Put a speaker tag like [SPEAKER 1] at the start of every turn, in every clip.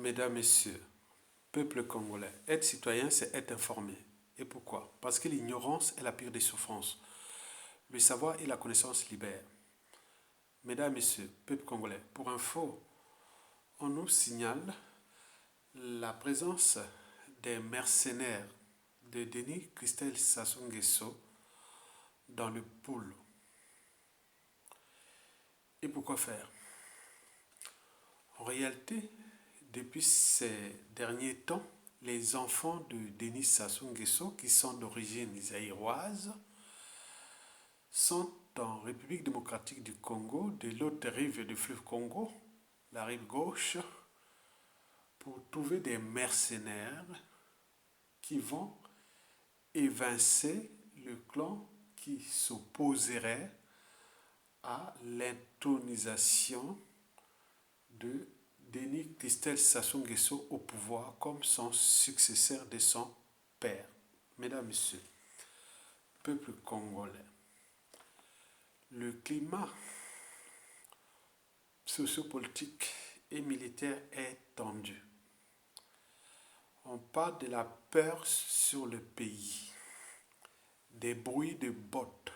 [SPEAKER 1] Mesdames, Messieurs, peuple congolais, être citoyen, c'est être informé. Et pourquoi? Parce que l'ignorance est la pire des souffrances. Le savoir et la connaissance libèrent. Mesdames, Messieurs, peuple congolais, pour info, on nous signale la présence des mercenaires de Denis Christel Sassou Nguesso dans le pool. Et pourquoi faire? En réalité, depuis ces derniers temps, les enfants de Denis Sassou Nguesso, qui sont d'origine zaïroise, sont en République démocratique du Congo, de l'autre rive du fleuve Congo, la rive gauche, pour trouver des mercenaires qui vont évincer le clan qui s'opposerait à l'intronisation de Denis Christel Sassou Nguesso au pouvoir comme son successeur de son père. Mesdames, Messieurs, peuple congolais, le climat sociopolitique et militaire est tendu. On parle de la peur sur le pays, des bruits de bottes,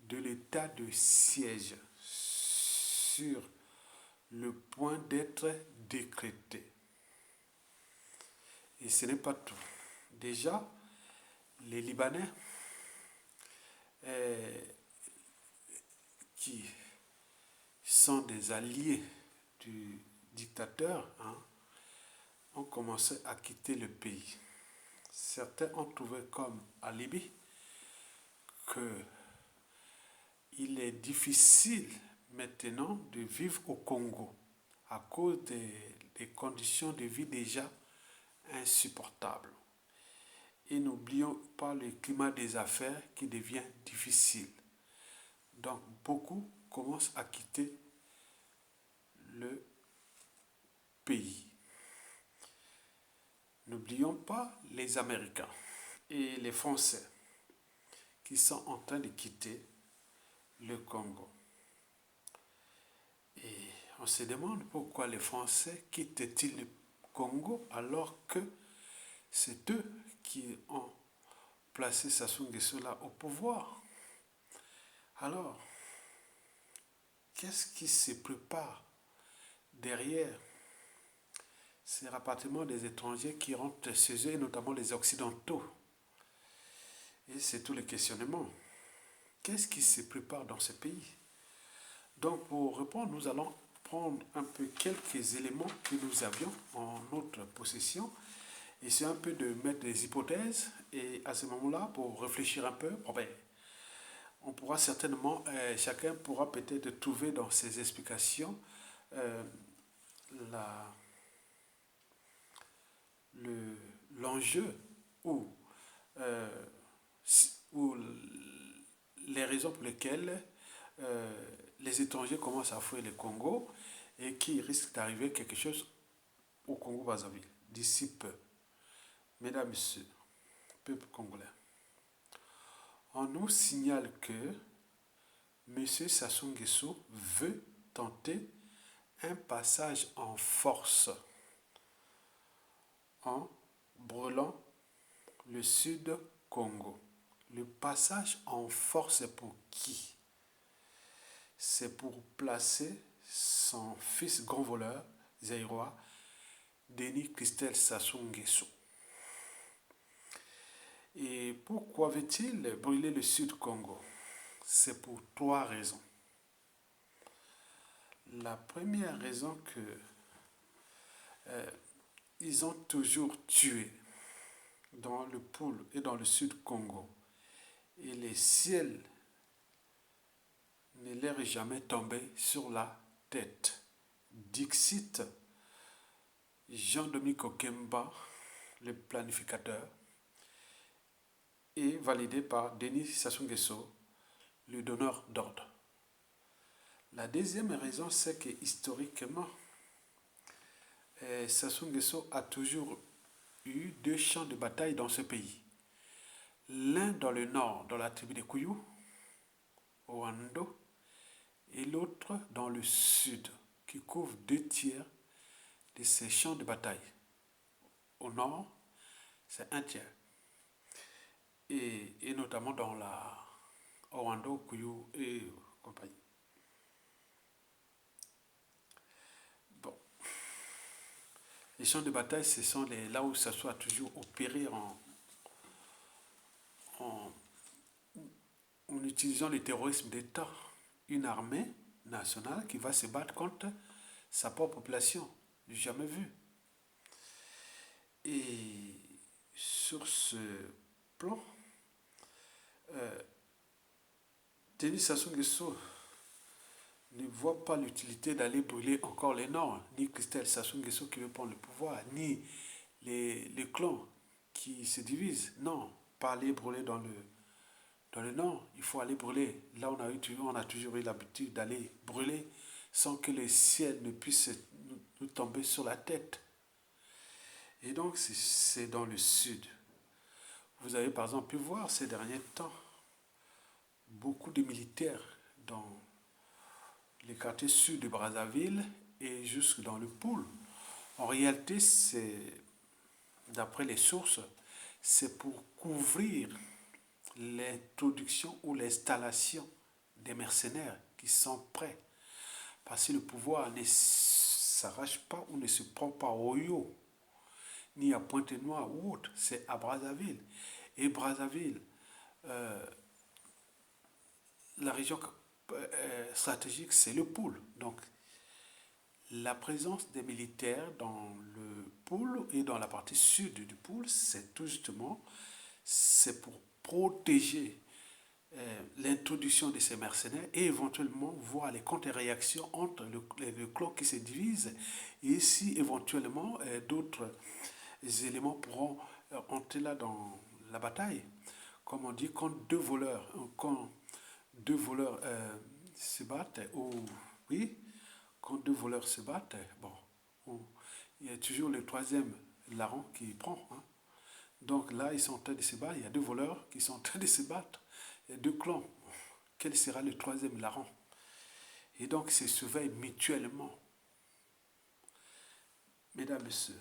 [SPEAKER 1] de l'état de siège sur le point d'être décrété. Et ce n'est pas tout. Déjà, les Libanais qui sont des alliés du dictateur ont commencé à quitter le pays. Certains ont trouvé comme alibi qu'il est difficile maintenant de vivre au Congo à cause des conditions de vie déjà insupportables. Et n'oublions pas le climat des affaires qui devient difficile. Donc beaucoup commencent à quitter le pays. N'oublions pas les Américains et les Français qui sont en train de quitter le Congo. Et on se demande pourquoi les Français quittent-ils le Congo alors que c'est eux qui ont placé Sassou Nguesso là au pouvoir. Alors, qu'est-ce qui se prépare derrière ces rapatriements des étrangers qui rentrent chez eux, et notamment les Occidentaux? Et c'est tout le questionnement. Qu'est-ce qui se prépare dans ce pays? Donc, pour répondre, nous allons prendre un peu quelques éléments que nous avions en notre possession, essayer un peu de mettre des hypothèses, et à ce moment-là, pour réfléchir un peu, on pourra certainement, chacun pourra peut-être trouver dans ses explications euh, la, l'enjeu ou, euh, ou les raisons pour lesquelles les étrangers commencent à fouiller le Congo et qu'il risque d'arriver quelque chose au Congo-Brazzaville d'ici peu. Mesdames, Messieurs, peuple congolais, on nous signale que M. Sassou Nguesso veut tenter un passage en force en brûlant le Sud Congo. Le passage en force, c'est pour qui? C'est pour placer son fils grand voleur, zaïrois, Denis Christel Sassou Nguesso. Et pourquoi veut-il brûler le Sud Congo? C'est pour trois raisons. La première raison ils ont toujours tué dans le pôle et dans le Sud Congo. Et les ciels ne leur est jamais tombé sur la tête. Dixit Jean-Dominique Okemba, le planificateur, et validé par Denis Sassou Nguesso, le donneur d'ordre. La deuxième raison, c'est que historiquement, Sassou Nguesso a toujours eu deux champs de bataille dans ce pays. L'un dans le nord, dans la tribu des Kouyou, au Hando, et l'autre dans le sud, qui couvre 2 tiers de ces champs de bataille. Au nord, c'est un tiers. Et notamment dans la Owando, Kuyou et compagnie. Bon. Les champs de bataille, ce sont là où ça soit toujours opéré en, en utilisant le terrorisme d'État. Une armée nationale qui va se battre contre sa propre population. Jamais vu. Et sur ce plan, Denis Sassou Nguesso ne voit pas l'utilité d'aller brûler encore les Nords, ni Christelle Sassou Nguesso qui veut prendre le pouvoir, ni les clans qui se divisent. Non, pas aller brûler dans le Nord. Il faut aller brûler. Là, on a toujours eu l'habitude d'aller brûler sans que le ciel ne puisse nous tomber sur la tête. Et donc, c'est dans le sud. Vous avez par exemple pu voir ces derniers temps beaucoup de militaires dans les quartiers sud de Brazzaville et jusque dans le Poul. En réalité, d'après les sources, c'est pour couvrir l'introduction ou l'installation des mercenaires qui sont prêts. Parce que le pouvoir ne s'arrache pas ou ne se prend pas au Oyo, ni à Pointe-Noire ou autre, c'est à Brazzaville. Et Brazzaville, la région stratégique, c'est le pôle. Donc, la présence des militaires dans le pôle et dans la partie sud du pôle, c'est tout justement, c'est pour protéger l'introduction de ces mercenaires et éventuellement voir les contre-réactions entre le clan qui se divise et si éventuellement d'autres éléments pourront entrer là dans la bataille. Comme on dit, quand deux voleurs se battent, ou oui, quand deux voleurs se battent, bon, il y a toujours le troisième larron qui prend. Hein. Donc là, ils sont en train de se battre, il y a deux voleurs qui sont en train de se battre, il y a deux clans. Quel sera le troisième larron? Et donc, ils se surveillent mutuellement. Mesdames, Messieurs,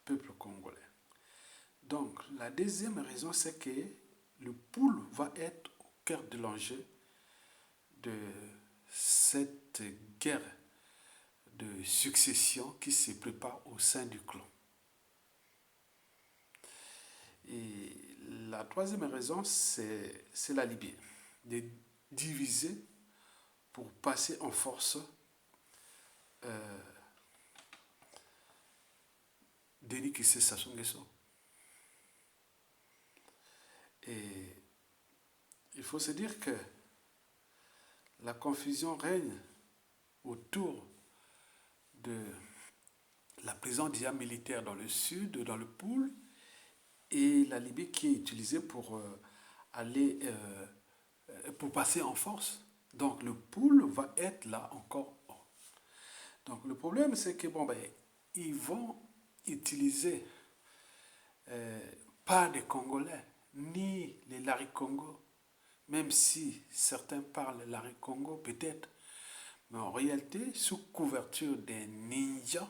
[SPEAKER 1] peuple congolais. Donc, la deuxième raison, c'est que le poule va être au cœur de l'enjeu de cette guerre de succession qui se prépare au sein du clan. Et la troisième raison, c'est la Libye. De diviser pour passer en force Denis Kissé Sassou Nguesso. Et il faut se dire que la confusion règne autour de la présence déjà militaire dans le sud, dans le pôle, et la Libye qui est utilisée pour pour passer en force. Donc le pôle va être là encore. Donc le problème c'est que ils vont utiliser pas des Congolais ni les Lari Congo, même si certains parlent Lari Congo peut-être, mais en réalité sous couverture des ninjas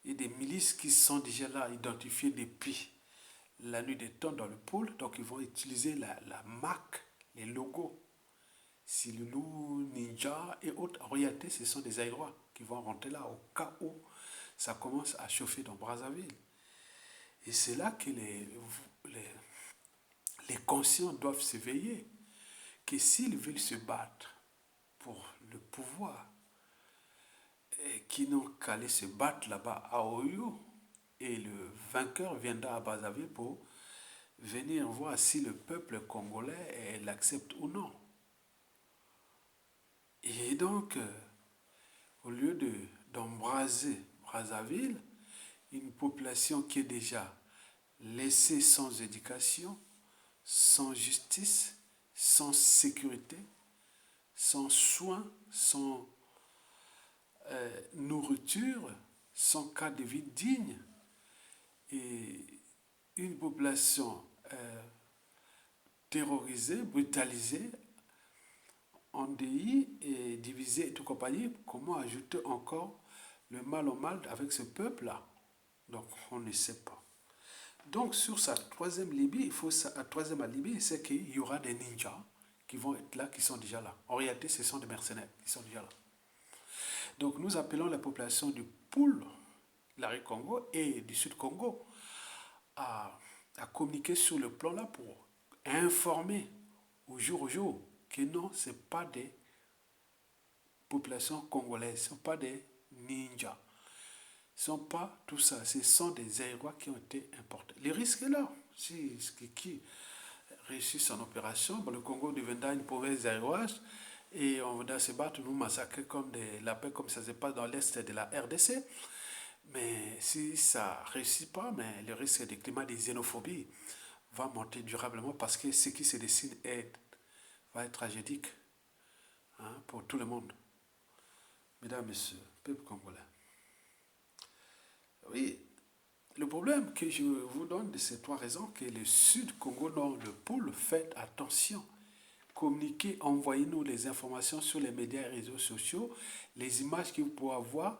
[SPEAKER 1] et des milices qui sont déjà là identifiées depuis la nuit des temps dans le pôle. Donc ils vont utiliser la marque, les logos, Silulu, Ninja et autres. En réalité, ce sont des Aïrois qui vont rentrer là au cas où ça commence à chauffer dans Brazzaville. Et c'est là que les conscients doivent s'éveiller, que s'ils veulent se battre pour le pouvoir, et qui n'ont qu'à aller se battre là-bas à Oyo, et le vainqueur viendra à Brazzaville pour venir voir si le peuple congolais l'accepte ou non. Et donc, au lieu d'embraser Brazzaville, une population qui est déjà laissée sans éducation, sans justice, sans sécurité, sans soins, sans nourriture, sans cadre de vie digne, et une population terrorisée, brutalisée, endeuillée et divisée et tout compagnie, comment ajouter encore le mal au mal avec ce peuple-là. Donc, on ne sait pas. Donc, sur sa troisième Libye, troisième alibi, c'est qu'il y aura des ninjas qui vont être là, qui sont déjà là. En réalité, ce sont des mercenaires qui sont déjà là. Donc, nous appelons la population du Poul, l'Ari Congo et du Sud Congo à, à communiquer sur le plan là pour informer au jour que non, ce n'est pas des populations congolaises, ce ne sont pas des ninjas. Ce ne sont pas tout ça, ce sont des Aérois qui ont été importés. Le risque est là. Si qui réussit son opération, le Congo deviendra une province aéroise et on va se battre, nous massacrer comme des lapins, comme ça se passe dans l'est de la RDC. Mais si ça ne réussit pas, mais le risque du climat de xénophobie va monter durablement parce que ce qui se dessine va être tragédique pour tout le monde. Mesdames, Messieurs, peuple congolais. Oui, le problème que je vous donne de ces trois raisons, que le Sud Congo Nord, le pôle, faites attention. Communiquez, envoyez-nous les informations sur les médias et réseaux sociaux, les images que vous pouvez avoir.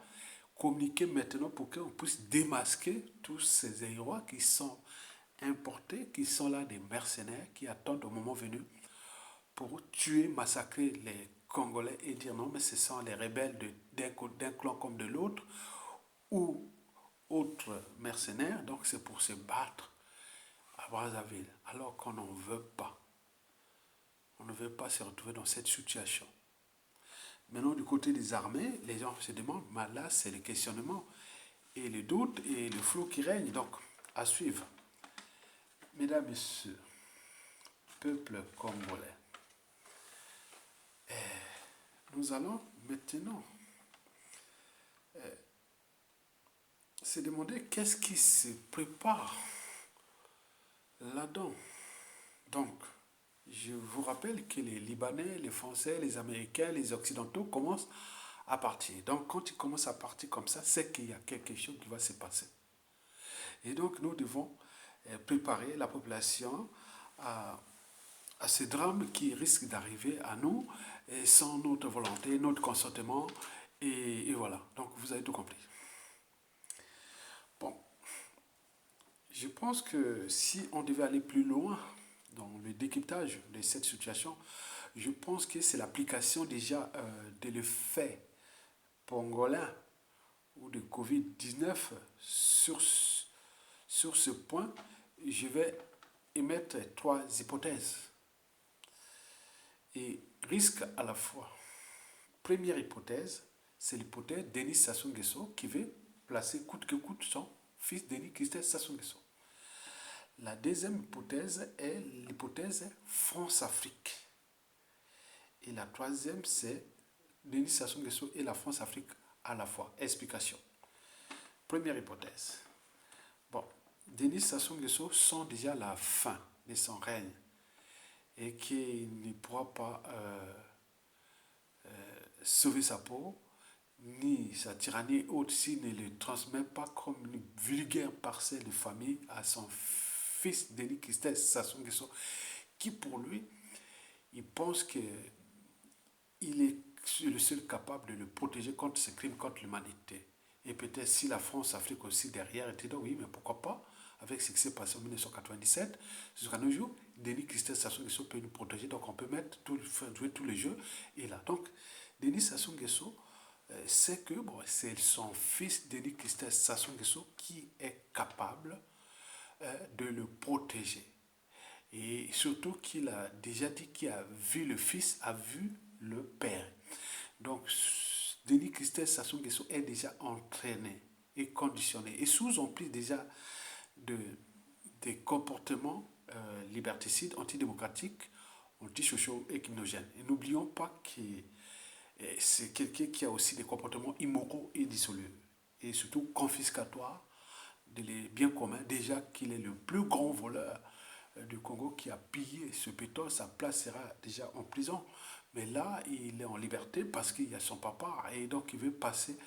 [SPEAKER 1] Communiquez maintenant pour qu'on puisse démasquer tous ces Aérois qui sont importés, qui sont là des mercenaires, qui attendent au moment venu pour tuer, massacrer les Congolais et dire non, mais ce sont les rebelles d'un clan comme de l'autre, ou autres mercenaires, donc c'est pour se battre à Brazzaville, alors qu'on n'en veut pas. On ne veut pas se retrouver dans cette situation. Maintenant, du côté des armées, les gens se demandent, mais là, c'est le questionnement et le doute et le flou qui règne. Donc, à suivre. Mesdames, Messieurs, peuple congolais, nous allons maintenant se demander qu'est-ce qui se prépare là-dedans. Donc, je vous rappelle que les Libanais, les Français, les Américains, les Occidentaux commencent à partir. Donc, quand ils commencent à partir comme ça, c'est qu'il y a quelque chose qui va se passer. Et donc, nous devons préparer la population à ce drame qui risque d'arriver à nous sans notre volonté, notre consentement. Et voilà. Donc, vous avez tout compris. Bon. Je pense que si on devait aller plus loin dans le décryptage de cette situation, je pense que c'est l'application déjà de l'effet pangolin ou de Covid-19 sur ce point. Je vais émettre trois hypothèses et risques à la fois. Première hypothèse, c'est l'hypothèse Denis Sassou Nguesso qui veut placer coûte que coûte son fils Denis Christophe Sassou Nguesso. La deuxième hypothèse est l'hypothèse France-Afrique. Et la troisième, c'est Denis Sassou Nguesso et la France-Afrique à la fois. Explication. Première hypothèse. Bon, Denis Sassou Nguesso sent déjà la fin de son règne et qu'il ne pourra pas sauver sa peau, ni sa tyrannie haute s'il ne le transmet pas comme une vulgaire parcelle de famille à son fils Denis Christophe Sassou Nguesso, qui pour lui, il pense qu'il est le seul capable de le protéger contre ses crimes contre l'humanité. Et peut-être si la France-Afrique aussi derrière était là, oui, mais pourquoi pas, avec ce qui s'est passé en 1997, jusqu'à nos jours, Denis Christophe Sassou Nguesso peut nous protéger, donc on peut jouer tous les jeux, et là. Donc, Denis Sassou Nguesso, c'est que c'est son fils Denis Christophe Sassou Nguesso qui est capable de le protéger. Et surtout qu'il a déjà dit qu'il a vu le fils, a vu le père. Donc, Denis Christophe Sassou Nguesso est déjà entraîné et conditionné et sous emprise déjà des comportements liberticides, antidémocratiques, antisociaux et criminogènes. Et n'oublions pas que c'est quelqu'un qui a aussi des comportements immoraux et dissolus, et surtout confiscatoires des biens communs, déjà qu'il est le plus grand voleur du Congo qui a pillé ce pétrole, sa place sera déjà en prison. Mais là, il est en liberté parce qu'il y a son papa et donc il veut passer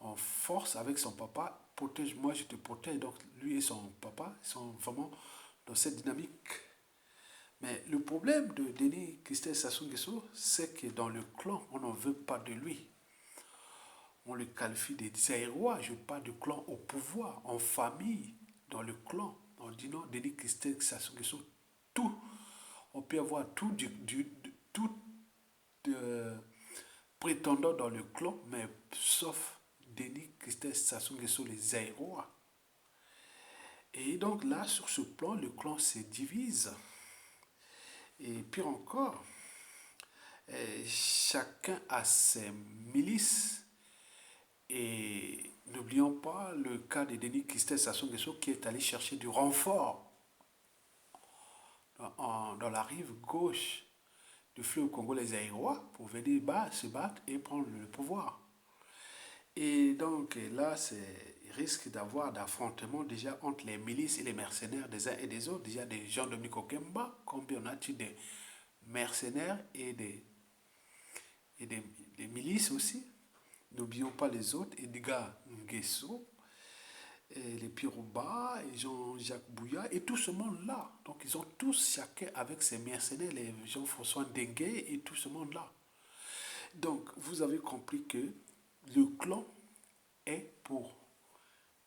[SPEAKER 1] en force avec son papa. Protège-moi, je te protège. Donc lui et son papa sont vraiment dans cette dynamique. Mais le problème de Denis Christophe Sassou Nguesso, c'est que dans le clan, on n'en veut pas de lui. on le qualifie des Zaïrois. Je parle du clan au pouvoir, en famille, dans le clan. On dit non, Denis Christophe Sassou Nguesso, tout. On peut avoir tout euh, prétendant dans le clan, mais sauf Denis Christophe Sassou Nguesso, les Zaïrois. Et donc là, sur ce plan, le clan se divise. Et pire encore, chacun a ses milices. Et n'oublions pas le cas de Denis Christophe Sassou Nguesso qui est allé chercher du renfort dans la rive gauche du fleuve Congo, les Aïrois, pour venir se battre et prendre le pouvoir. Et donc là, il risque d'avoir d'affrontements déjà entre les milices et les mercenaires des uns et des autres. Déjà des gens de Mikokemba, combien on a-t-il des mercenaires et des milices aussi. N'oublions pas les autres, Edgar Nguesso, et les Pirouba, et Jean-Jacques Bouya, et tout ce monde-là. Donc ils ont tous, chacun avec ses mercenaires, les Jean-François Dengue et tout ce monde-là. Donc vous avez compris que le clan est pour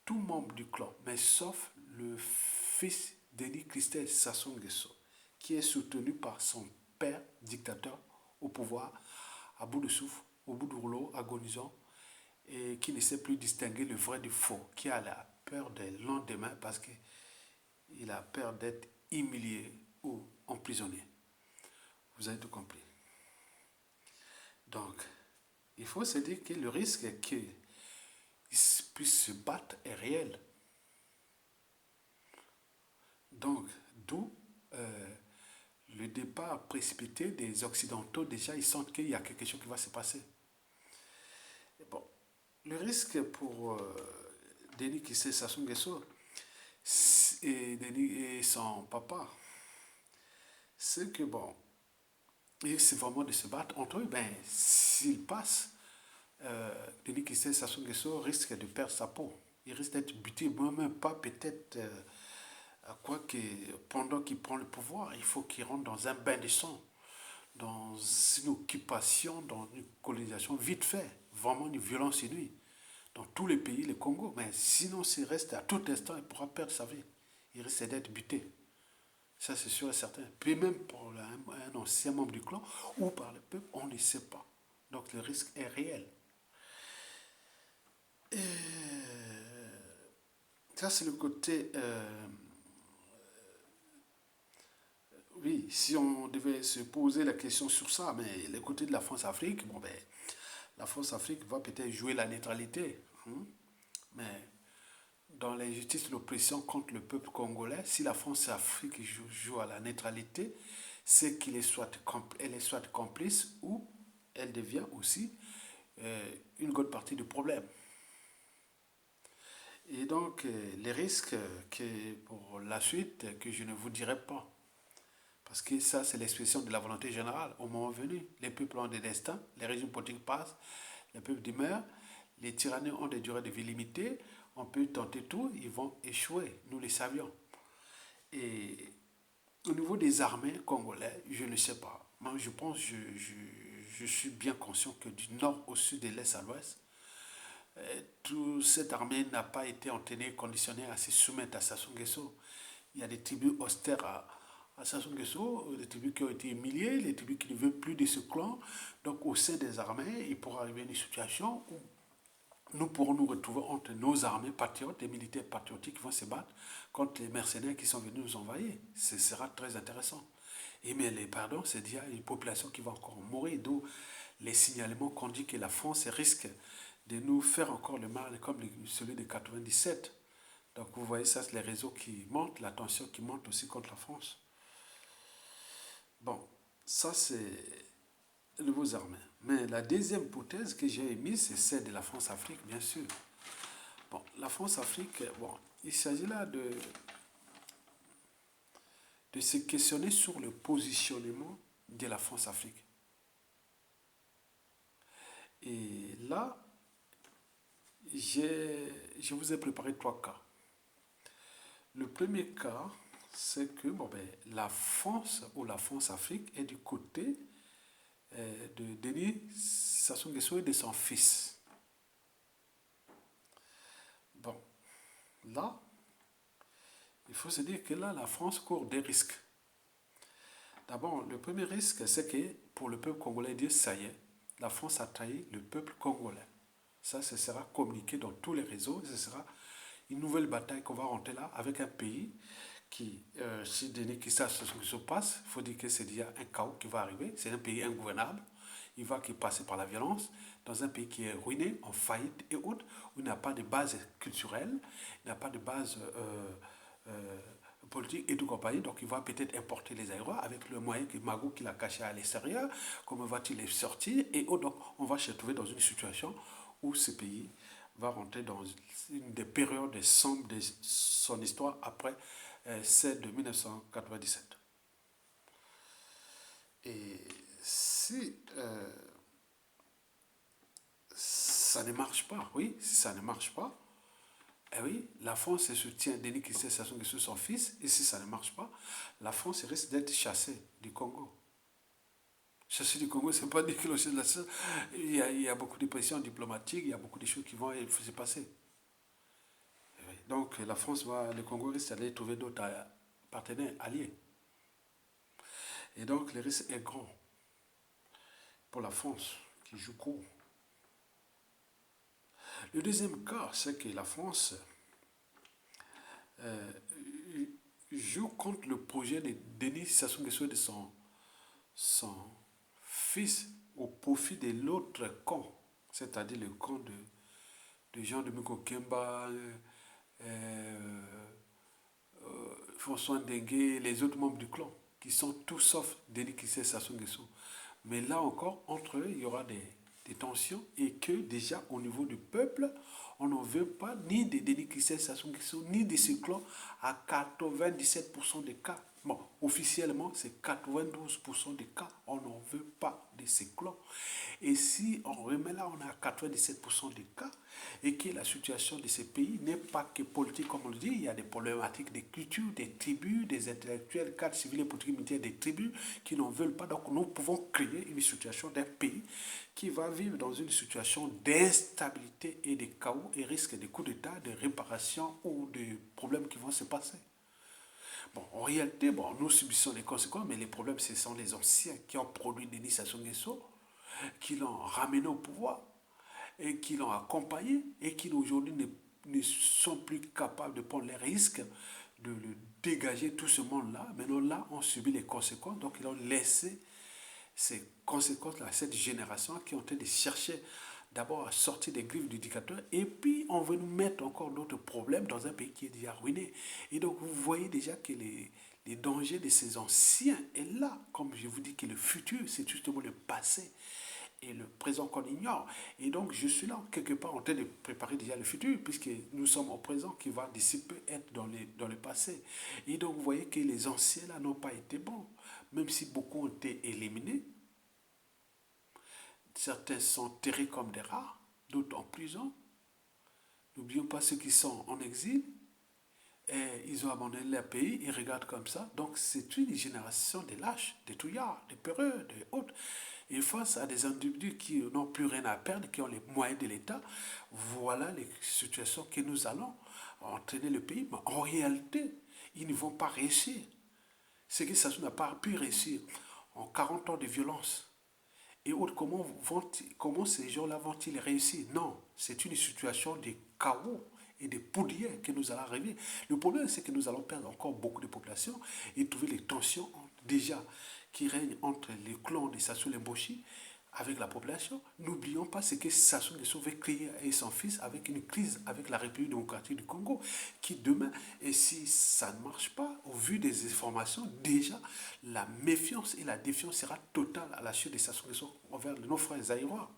[SPEAKER 1] tout membre du clan, mais sauf le fils d'Denis Christophe Sassou Nguesso, qui est soutenu par son père dictateur au pouvoir, à bout de souffle, au bout du rouleau, agonisant, et qui ne sait plus distinguer le vrai du faux, qui a la peur des lendemains parce qu'il a peur d'être humilié ou emprisonné. Vous avez tout compris. Donc, il faut se dire que le risque qu'ils puissent se battre est réel. Donc, d'où le départ précipité des Occidentaux. Déjà, ils sentent qu'il y a quelque chose qui va se passer. Et bon, le risque pour Denis Christophe Sassou Nguesso et son papa, c'est que bon, c'est vraiment de se battre entre eux. Ben, s'ils passent, Denis Christophe Sassou Nguesso risque de perdre sa peau. Il risque d'être buté, moi-même pas peut-être. Quoique pendant qu'il prend le pouvoir, il faut qu'il rentre dans un bain de sang, dans une occupation, dans une colonisation vite fait, vraiment une violence inouïe. Dans tous les pays, le Congo. Mais sinon, s'il reste à tout instant, il pourra perdre sa vie. Il risque d'être buté. Ça, c'est sûr et certain. Puis même pour un ancien membre du clan ou par le peuple, on ne sait pas. Donc le risque est réel. Et ça, c'est le côté... oui, si on devait se poser la question sur ça, mais le côté de la France-Afrique, bon ben, la France-Afrique va peut-être jouer la neutralité. Hein, mais dans l'injustice et l'oppression contre le peuple congolais, si la France-Afrique joue à la neutralité, c'est qu'elle est soit complice ou elle devient aussi une grande partie du problème. Et donc, les risques que pour la suite, que je ne vous dirai pas. Parce que ça, c'est l'expression de la volonté générale. Au moment venu, les peuples ont des destins, les régimes politiques passent, les peuples demeurent, les tyrannies ont des durées de vie limitées, on peut tenter tout, ils vont échouer, nous le savions. Et au niveau des armées congolais, je ne sais pas. Moi, je pense, je suis bien conscient que du nord au sud, de l'est à l'ouest, toute cette armée n'a pas été entraînée, conditionnée à se soumettre à Sassou Nguesso. Il y a des tribus austères à Sassou Nguesso, des tribus qui ont été humiliées, les tribus qui ne veulent plus de ce clan. Donc au sein des armées, il pourra arriver une situation où nous pourrons nous retrouver entre nos armées patriotes, des militaires patriotiques qui vont se battre contre les mercenaires qui sont venus nous envahir. Ce sera très intéressant. Et mais pardon, c'est déjà une population qui va encore mourir, d'où les signalements qu'on dit que la France risque de nous faire encore le mal comme celui de 97. Donc vous voyez, ça c'est les réseaux qui montent, la tension qui monte aussi contre la France. Bon, ça c'est les nouveaux armées. Mais la deuxième hypothèse que j'ai émise, c'est celle de la France-Afrique, bien sûr. Bon, la France-Afrique, bon, il s'agit là de se questionner sur le positionnement de la France-Afrique. Et là, je vous ai préparé 3 cas. Le premier cas, c'est que bon, ben, la France ou la France-Afrique est du côté de Denis Sassou Nguesso et de son fils. là, il faut se dire que là, la France court des risques. D'abord, le premier risque, c'est que pour le peuple congolais, dire ça y est, la France a trahi le peuple congolais. Ça, ce sera communiqué dans tous les réseaux. Ce sera une nouvelle bataille qu'on va rentrer là avec un pays qui, si Denis Kissa ce qui se passe, il faut dire que c'est déjà un chaos qui va arriver. C'est un pays ingouvernable. Il va passer par la violence dans un pays qui est ruiné, en faillite et autres, où il n'y a pas de base culturelle, il n'y a pas de base euh, politique et tout compagnie. Donc il va peut-être importer les aéroports avec le moyen que Mago qu'il a caché à l'extérieur. Comment va-t-il les sortir et autres. Donc on va se trouver dans une situation où ce pays va rentrer dans une des périodes sombres de son histoire après celle de 1997. Et si ça ne marche pas, oui, si ça ne marche pas, eh oui, la France se soutient Denis Sassou Nguesso, son fils, et si ça ne marche pas, la France risque d'être chassée du Congo. Chassée du Congo, c'est pas dire que il y a beaucoup de pressions diplomatiques, il y a beaucoup de choses qui vont se passer. Oui. Donc la France va, le Congo risque d'aller trouver d'autres partenaires alliés. Et donc le risque est grand pour la France qui joue court. Le deuxième cas, c'est que la France euh, joue contre le projet de Denis Sassou Nguesso et de son fils au profit de l'autre camp, c'est-à-dire le camp de Jean de Kemba, François Ndengue, les autres membres du clan, qui sont tous sauf Denis Sassou Nguesso. Mais là encore, entre eux, il y aura des tensions et que déjà au niveau du peuple, on n'en veut pas ni de Denis Sassou Nguesso, ni de ce clan à 97% des cas. Bon, officiellement, c'est 92% des cas. On n'en veut pas de ces clans. Et si on remet là, on a 97% des cas, et que la situation de ces pays n'est pas que politique, comme on le dit, il y a des problématiques des cultures, des tribus, des intellectuels, cadres civils et politiques militaires des tribus qui n'en veulent pas. Donc nous pouvons créer une situation d'un pays qui va vivre dans une situation d'instabilité et de chaos et risque de coups d'État, de réparation ou de problèmes qui vont se passer. Bon, en réalité, bon, nous subissons les conséquences, mais les problèmes, ce sont les anciens qui ont produit Denis Sassou Nguesso, qui l'ont ramené au pouvoir, et qui l'ont accompagné, et qui aujourd'hui ne sont plus capables de prendre les risques de le dégager tout ce monde-là. Maintenant, là, on subit les conséquences, donc ils ont laissé ces conséquences-là à cette génération qui ont été de chercher d'abord à sortir des griffes du dictateur, et puis on veut nous mettre encore d'autres problèmes dans un pays qui est déjà ruiné. Et donc vous voyez déjà que les dangers de ces anciens est là. Comme je vous dis que le futur, c'est justement le passé et le présent qu'on ignore. Et donc je suis là quelque part en train de préparer déjà le futur, puisque nous sommes au présent qui va d'ici peu être dans le passé. Et donc vous voyez que les anciens là n'ont pas été bons, même si beaucoup ont été éliminés. Certains sont terrés comme des rats, d'autres en prison. N'oublions pas ceux qui sont en exil. Et ils ont abandonné leur pays, ils regardent comme ça. Donc c'est une génération de lâches, de touillards, de peureux, de autres. Et face à des individus qui n'ont plus rien à perdre, qui ont les moyens de l'État, voilà les situations que nous allons entraîner le pays. Mais en réalité, ils ne vont pas réussir. Ce que Sassou n'a pas pu réussir en 40 ans de violence. Et autres, comment ces gens-là vont-ils réussir? Non, c'est une situation de chaos et de poudrière que nous allons arriver. Le problème, c'est que nous allons perdre encore beaucoup de populations et trouver les tensions déjà qui règnent entre les clans de Sassou Nguesso avec la population. N'oublions pas ce que Sassou Nguesso veut créer et son fils avec une crise avec la République démocratique du Congo qui demain, et si ça ne marche pas, au vu des informations, déjà la méfiance et la défiance sera totale à la chute de Sassou Nguesso envers nos frères zaïrois.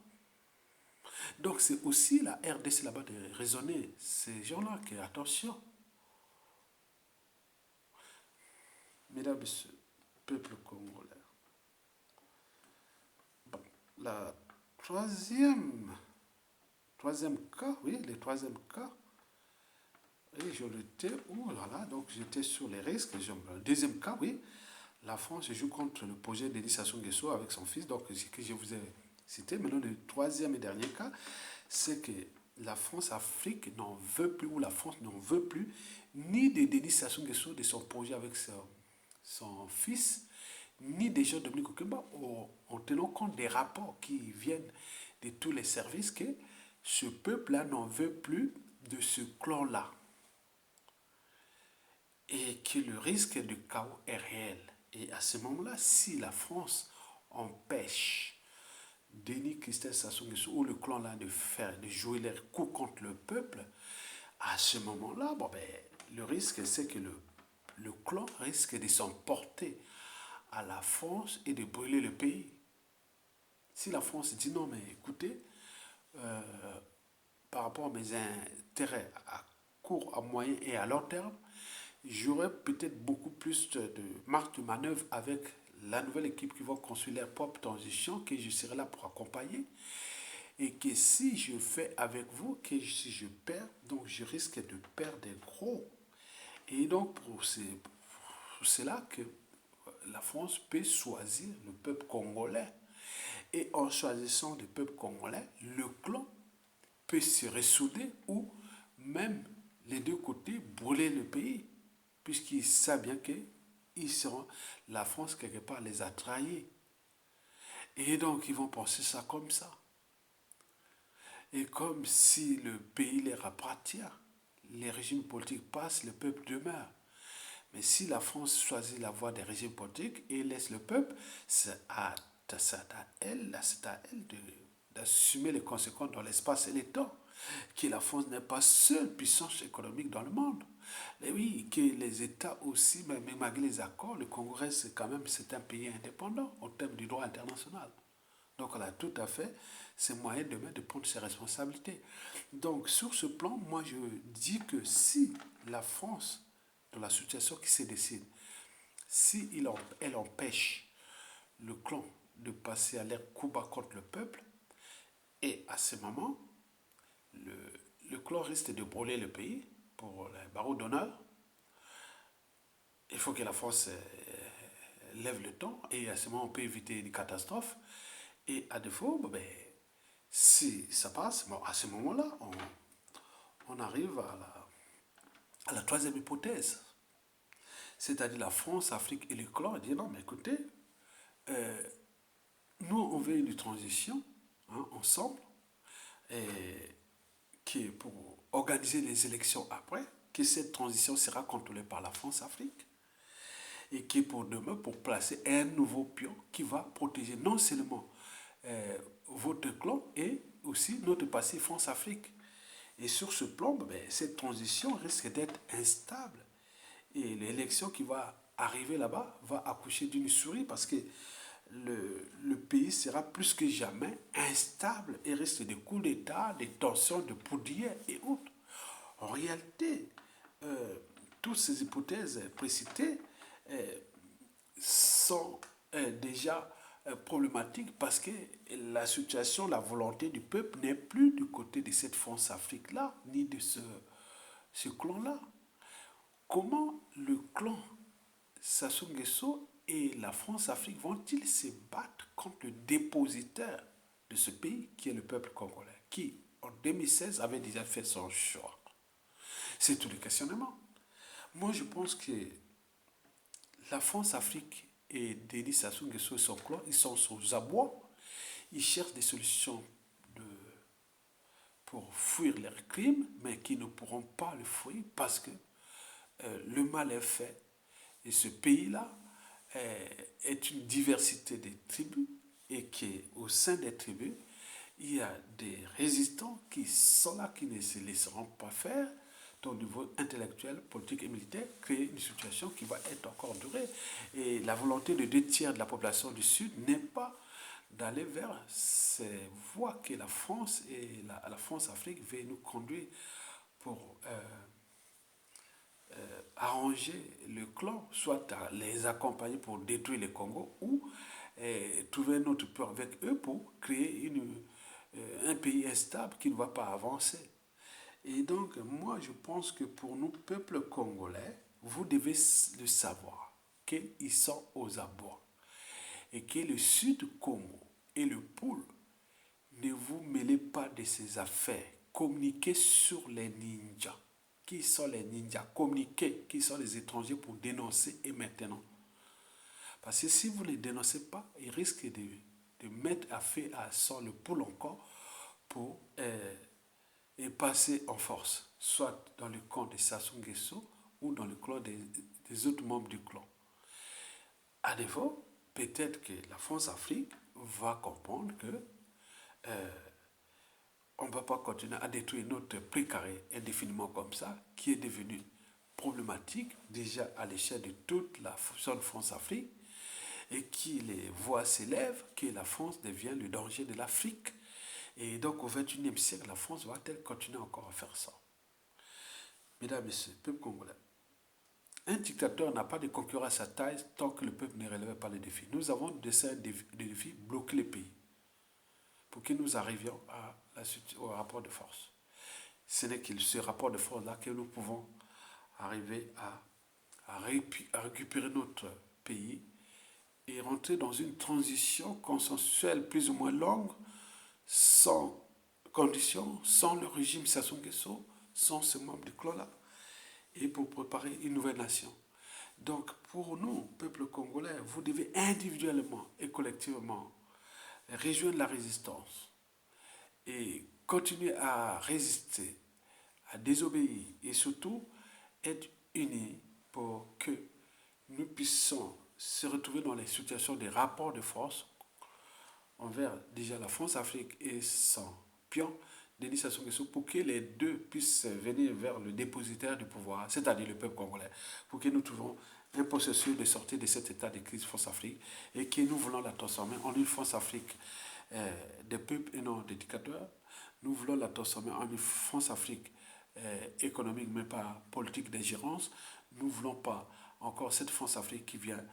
[SPEAKER 1] Donc c'est aussi la RDC là-bas de raisonner ces gens-là que attention, mesdames et messieurs, peuple congolais. Bon, la troisième cas, oui, le troisième cas, et je l'étais, oh là là, donc j'étais sur les risques. Le deuxième cas, oui, la France joue contre le projet d'Denis Sassou Nguesso avec son fils, donc ce que je vous ai cité. Maintenant, le troisième et dernier cas, c'est que la France-Afrique n'en veut plus, ou la France n'en veut plus, ni de Denis Sassou Nguesso, de son projet avec son fils, ni des gens de Dominique Okimba, en tenant compte des rapports qui viennent de tous les services, que ce peuple-là n'en veut plus de ce clan-là. Et que le risque de chaos est réel. Et à ce moment-là, si la France empêche Denis Christelle Sassou Nguesso ou le clan-là de jouer leur coup contre le peuple, à ce moment-là, bon ben, le risque, c'est que le clan risque de s'emporter à la France et de brûler le pays. Si la France dit non, mais écoutez, par rapport à mes intérêts à court, à moyen et à long terme, j'aurais peut-être beaucoup plus de marge de manœuvre avec la nouvelle équipe qui va construire leur propre transition, que je serai là pour accompagner. Et que si je fais avec vous, que si je perds, donc je risque de perdre des gros. Et donc pour cela que la France peut choisir le peuple congolais. Et en choisissant le peuple congolais, le clan peut se ressouder ou même les deux côtés brûler le pays, puisqu'ils savent bien que la France quelque part les a trahis. Et donc ils vont penser ça comme ça. Et comme si le pays leur appartient, les régimes politiques passent, le peuple demeure. Mais si la France choisit la voie des régimes politiques et laisse le peuple, c'est à elle d'assumer les conséquences dans l'espace et le temps. Que la France n'est pas seule puissance économique dans le monde. Mais oui, que les États aussi, même malgré les accords, le Congo reste quand même, c'est un pays indépendant en termes du droit international. Donc elle a tout à fait ses moyens demain de prendre ses responsabilités. Donc sur ce plan, moi je dis que si la France, dans la situation qui se décide, si elle empêche le clan de passer à l'air coup bas contre le peuple, et à ce moment, le clan risque de brûler le pays pour les barreaux d'honneur. Il faut que la France lève le temps et à ce moment on peut éviter une catastrophe. Et à défaut, ben, si ça passe, bon, à ce moment-là, on arrive à la troisième hypothèse. C'est-à-dire la France, l'Afrique et le clan disent non, mais écoutez, nous on veut une transition ensemble, et qui est pour organiser les élections après, que cette transition sera contrôlée par la France-Afrique et qui est pour demain pour placer un nouveau pion qui va protéger non seulement votre clan et aussi notre passé France-Afrique. Et sur ce plan, ben, cette transition risque d'être instable. Et l'élection qui va arriver là-bas va accoucher d'une souris parce que le pays sera plus que jamais instable et risque de coups d'État, de tensions, de poudrières et autres. En réalité, toutes ces hypothèses précitées sont déjà problématiques parce que la situation, la volonté du peuple n'est plus du côté de cette France-Afrique-là, ni de ce clan-là. Comment le clan Sassou Nguesso et la France-Afrique vont-ils se battre contre le dépositaire de ce pays qui est le peuple congolais, qui en 2016 avait déjà fait son choix? C'est tout le questionnement. Moi, je pense que la France-Afrique et Denis Sassou Nguesso et son clan, ils sont aux abois. Ils cherchent des solutions pour fuir leurs crimes, mais qui ne pourront pas le fuir parce que le mal est fait. Et ce pays-là est une diversité de tribus et qu'au sein des tribus, il y a des résistants qui sont là, qui ne se laisseront pas faire au niveau intellectuel, politique et militaire, créer une situation qui va être encore durée. Et la volonté de 2 tiers de la population du Sud n'est pas d'aller vers ces voies que la France et la France-Afrique veut nous conduire pour arranger le clan, soit à les accompagner pour détruire le Congo ou trouver un autre plan avec eux pour créer un pays instable qui ne va pas avancer. Et donc, moi, je pense que pour nous, peuple congolais, vous devez le savoir, qu'ils sont aux abois. Et que le Sud Congo et le pôle, ne vous mêlez pas de ces affaires communiquer sur les ninjas. Qui sont les ninjas? Communiquer qui sont les étrangers pour dénoncer et maintenant. Parce que si vous ne les dénoncez pas, ils risquent de mettre à fait à sang le poule encore pour passer en force, soit dans le camp de Sassou Nguesso ou dans le clan des autres membres du clan. À nouveau, peut-être que la France-Afrique va comprendre que on ne va pas continuer à détruire notre précaré indéfiniment comme ça, qui est devenu problématique déjà à l'échelle de toute la zone France-Afrique, et qui les voix s'élèvent, que la France devient le danger de l'Afrique. Et donc au XXIe siècle, la France va-t-elle continuer encore à faire ça? Mesdames et messieurs, peuple congolais, un dictateur n'a pas de concurrent à sa taille tant que le peuple ne relève pas les défis. Nous avons des défis, bloquer les pays, pour que nous arrivions au rapport de force. Ce n'est que ce rapport de force-là que nous pouvons arriver à récupérer notre pays et rentrer dans une transition consensuelle plus ou moins longue, sans conditions, sans le régime Sassou Nguesso, sans ce membre du clan-là, et pour préparer une nouvelle nation. Donc pour nous, peuple congolais, vous devez individuellement et collectivement rejoindre la résistance et continuer à résister, à désobéir et surtout être unis pour que nous puissions se retrouver dans les situations des rapports de force envers déjà la France-Afrique et son pion, Denis Sassou Nguesso, pour que les deux puissent venir vers le dépositaire du pouvoir, c'est-à-dire le peuple congolais, pour que nous trouvions un processus de sortie de cet état de crise France-Afrique et que nous voulons la transformer en une France-Afrique des peuples et non des dictateurs. Nous voulons la transformer en une France-Afrique économique, mais pas politique d'ingérence. Nous ne voulons pas encore cette France-Afrique qui vient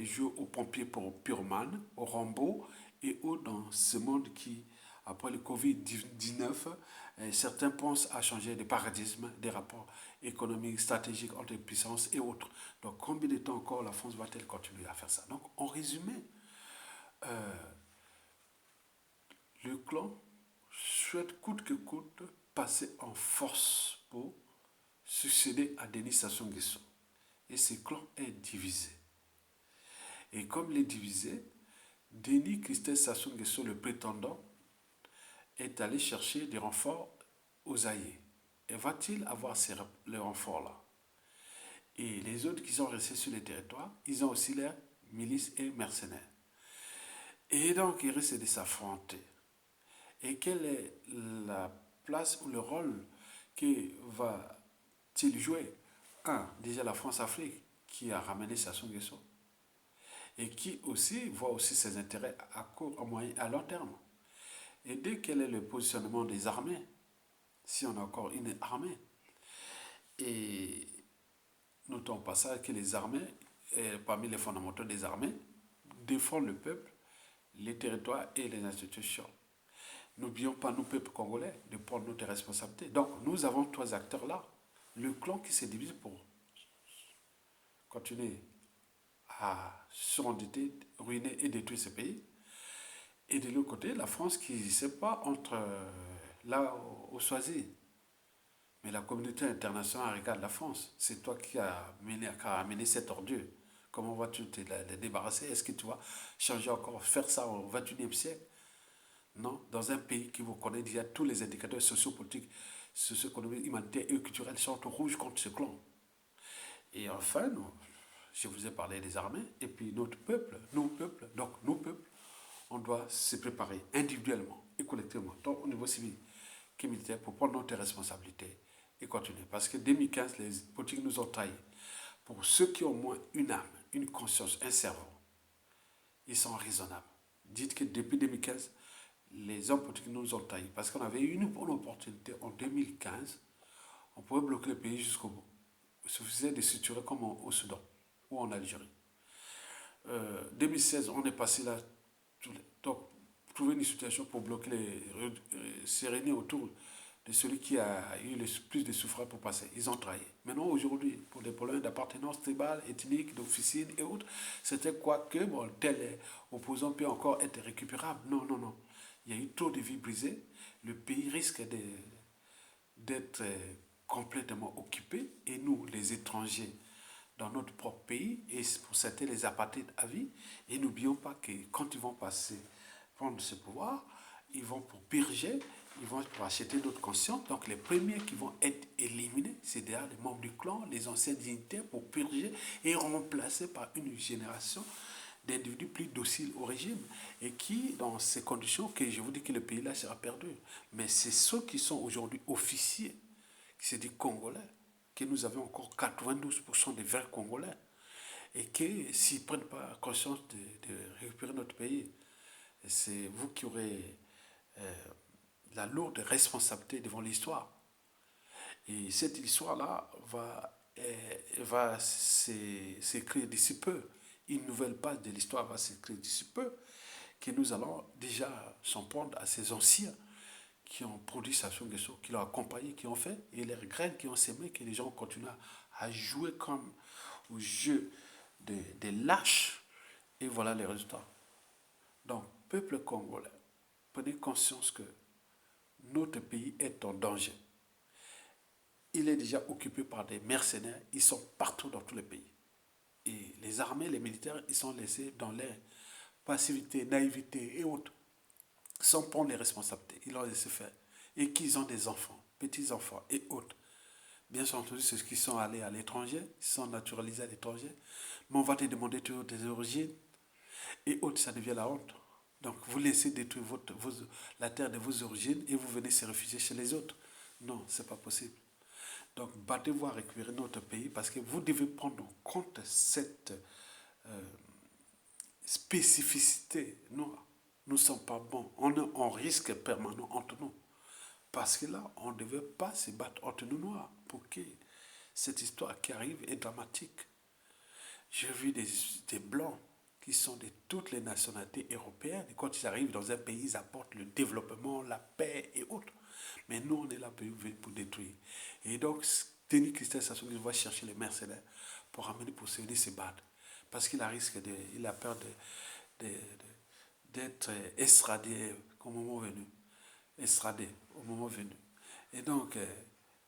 [SPEAKER 1] jouer aux pompiers pour pyromane, au Rambo et autres dans ce monde qui, après le Covid-19, certains pensent à changer de paradigme des rapports économiques, stratégiques entre les puissances et autres. Donc combien de temps encore la France va-t-elle continuer à faire ça? Donc en résumé, le clan souhaite coûte que coûte passer en force pour succéder à Denis Sassou Nguesso. Et ce clan est divisé. Et comme il est divisé, Denis Christophe Sassou Nguesso, le prétendant, est allé chercher des renforts aux Zaïre. Et va-t-il avoir les renforts-là? Et les autres qui sont restés sur le territoire, ils ont aussi leurs milices et mercenaires. Et donc, ils risquent de s'affronter. Et quelle est la place ou le rôle que va-t-il jouer? Déjà la France-Afrique qui a ramené Sassou Nguesso et qui aussi voit aussi ses intérêts à court, à moyen, à long terme. Et dès quel est le positionnement des armées, si on a encore une armée, et notons au passage que les armées, parmi les fondamentaux des armées, défendent le peuple, les territoires et les institutions. N'oublions pas, nous, peuple congolais, de prendre notre responsabilité. Donc, nous avons trois acteurs là. Le clan qui se divise pour continuer à surendetter, ruiner et détruire ce pays. Et de l'autre côté, la France qui ne sait pas entre là au choisir. Mais la communauté internationale regarde la France. C'est toi qui as amené cette ordure. Comment vas-tu te la débarrasser? Est-ce que tu vas changer encore, faire ça au XXIe siècle? Non, dans un pays qui vous connaît déjà, tous les indicateurs sociopolitiques, socio-économiques, humanitaires et culturels sont au rouge contre ce clan. Et enfin, je vous ai parlé des armées, et puis notre peuple, nos peuples, donc nos peuples, on doit se préparer individuellement et collectivement, tant au niveau civil que militaire, pour prendre notre responsabilité et continuer. Parce que 2015, les politiques nous ont trahis. Pour ceux qui ont au moins une âme, une conscience, un cerveau, ils sont raisonnables. Dites que depuis 2015, les hommes politiques nous ont trahis. Parce qu'on avait eu une bonne opportunité en 2015, on pouvait bloquer le pays jusqu'au bout. Il suffisait de structurer comme au Soudan ou en Algérie. 2016, on est passé là. Donc, trouver une situation pour bloquer se réunir autour de celui qui a eu le plus de souffrance pour passer. Ils ont trahi. Maintenant, aujourd'hui, pour des problèmes d'appartenance tribale, ethnique, d'officine et autres, c'était quoi que tel opposant peut encore être récupérable. Non, non, non. Il y a eu trop de vies brisées. Le pays risque d'être complètement occupés, et nous, les étrangers, dans notre propre pays, et pour certains les apartheid à vie. Et n'oublions pas que quand ils vont prendre ce pouvoir, ils vont pour purger, ils vont pour acheter notre conscience. Donc les premiers qui vont être éliminés, c'est déjà les membres du clan, les anciens dignitaires, pour purger et remplacer par une génération d'individus plus dociles au régime, et qui, dans ces conditions, que je vous dis que le pays là sera perdu. Mais c'est ceux qui sont aujourd'hui officiers, qui se disent congolais, que nous avons encore 92% des vrais Congolais, et que s'ils ne prennent pas conscience de récupérer notre pays, c'est vous qui aurez la lourde responsabilité devant l'histoire. Et cette histoire-là va s'écrire d'ici peu. Une nouvelle page de l'histoire va s'écrire d'ici peu, que nous allons déjà s'en prendre à ces anciens qui ont produit Sassou Nguesso, qui l'ont accompagné, qui ont fait, et les graines qui ont sémé, que les gens continuent à jouer comme au jeu des lâches, et voilà les résultats. Donc, peuple congolais, prenez conscience que notre pays est en danger. Il est déjà occupé par des mercenaires, ils sont partout dans tous les pays. Et les armées, les militaires, ils sont laissés dans leur passivité, naïveté et autres, sans prendre les responsabilités. Ils l'ont laissé faire. Et qu'ils ont des enfants, petits-enfants et autres. Bien entendu, ceux qui sont allés à l'étranger, ils sont naturalisés à l'étranger. Mais on va te demander toujours tes origines. Et autres, ça devient la honte. Donc, vous laissez détruire la terre de vos origines et vous venez se réfugier chez les autres. Non, ce n'est pas possible. Donc, battez-vous à récupérer notre pays, parce que vous devez prendre en compte cette spécificité. Nous ne sommes pas bons. On est en risque permanent entre nous. Parce que là, on ne devait pas se battre entre nous noirs pour que cette histoire qui arrive est dramatique. J'ai vu des blancs qui sont de toutes les nationalités européennes, et quand ils arrivent dans un pays, ils apportent le développement, la paix et autres. Mais nous, on est là pour détruire. Et donc, Denis Christian Sassou Nguesso va chercher les mercenaires pour amener, pour se battre. Parce qu'il a peur d'être estradé au moment venu. Estradé au moment venu. Et donc,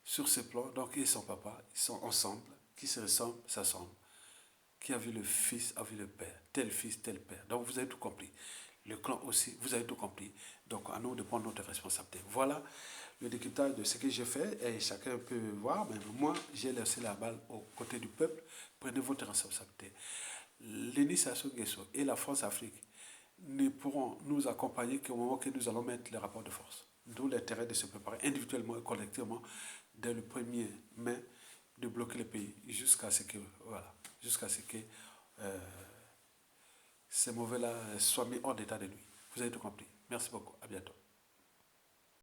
[SPEAKER 1] sur ce plan, donc, et son papa, ils sont ensemble, qui se ressemblent, s'assemblent. Qui a vu le fils, a vu le père. Tel fils, tel père. Donc vous avez tout compris. Le clan aussi, vous avez tout compris. Donc à nous de prendre notre responsabilité. Voilà le décryptage de ce que j'ai fait. Et chacun peut voir, mais moi, j'ai laissé la balle aux côtés du peuple. Prenez votre responsabilité. Denis Sassou Nguesso et la France-Afrique ne pourront nous accompagner qu'au moment que nous allons mettre les rapports de force. D'où l'intérêt de se préparer individuellement et collectivement dès le 1er mai, de bloquer le pays jusqu'à ce que, voilà, jusqu'à ce que ces mauvais-là soient mis hors d'état de nuit. Vous avez tout compris. Merci beaucoup. À bientôt.